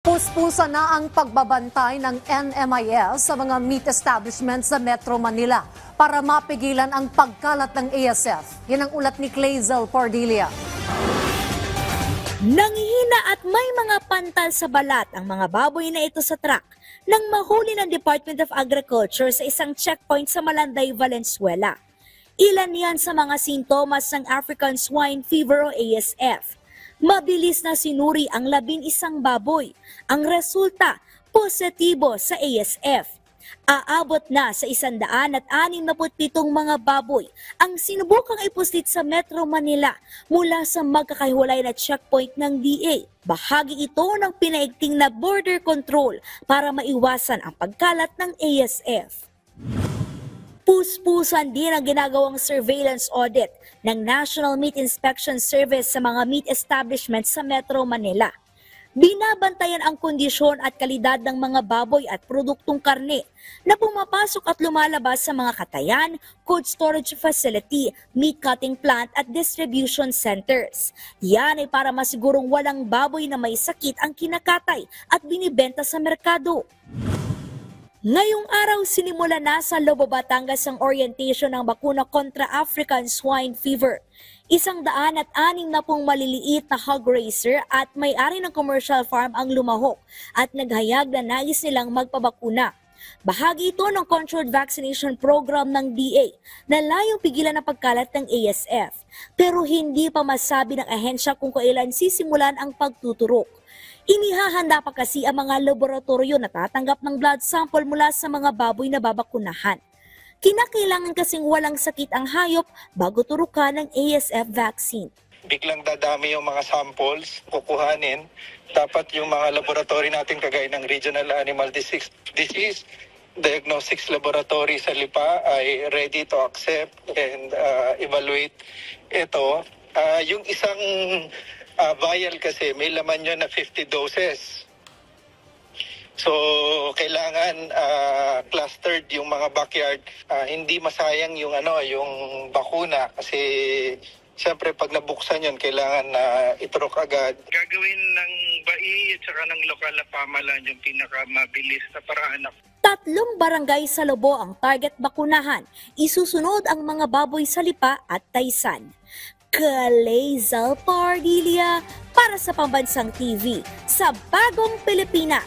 Puspusa na ang pagbabantay ng NMIS sa mga meat establishments sa Metro Manila para mapigilan ang pagkalat ng ASF. Yan ang ulat ni Clazel Pardilia. Nanghihina at may mga pantal sa balat ang mga baboy na ito sa truck nang mahuli ng Department of Agriculture sa isang checkpoint sa Malanday, Valenzuela. Ilan yan sa mga sintomas ng African Swine Fever o ASF. Mabilis na sinuri ang 11 baboy. Ang resulta, positibo sa ASF. Aabot na sa 167 mga baboy ang sinubukang ipuslit sa Metro Manila mula sa magkakahiwalay na checkpoint ng DA. Bahagi ito ng pinaigting na border control para maiwasan ang pagkalat ng ASF. Puspusan din ang ginagawang surveillance audit ng National Meat Inspection Service sa mga meat establishments sa Metro Manila. Binabantayan ang kondisyon at kalidad ng mga baboy at produktong karne na pumapasok at lumalabas sa mga katayan, cold storage facility, meat cutting plant at distribution centers. Yan ay para masigurong walang baboy na may sakit ang kinakatay at binibenta sa merkado. Ngayong araw, sinimula na sa Lobo, Batangas ang orientation ng bakuna kontra African Swine Fever. 160 maliliit na hog raiser at may-ari ng commercial farm ang lumahok at naghayag na nais nilang magpabakuna. Bahagi ito ng controlled vaccination program ng DA na layong pigilan ang pagkalat ng ASF. Pero hindi pa masabi ng ahensya kung kailan sisimulan ang pagtuturok. Inihahanda pa kasi ang mga laboratorio na tatanggap ng blood sample mula sa mga baboy na babakunahan. Kinakailangan kasing walang sakit ang hayop bago turukan ng ASF vaccine. Biglang dadami yung mga samples, kukuhanin. Dapat yung mga laboratory natin kagaya ng Regional Animal Disease Diagnostics Laboratory sa Lipa ay ready to accept and evaluate ito. Yung isang vial kasi may laman yun na 50 doses. So kailangan clustered yung mga backyard. Hindi masayang yung yung bakuna kasi siyempre pag nabuksan yun kailangan na iturok agad. Gagawin ng BAI at saka ng lokal na pamahalaan yung pinakamabilis na paraan. 3 barangay sa Lobo ang target bakunahan. Isusunod ang mga baboy sa Lipa at Taysan. Clazel Pardilia para sa Pambansang TV sa Bagong Pilipinas.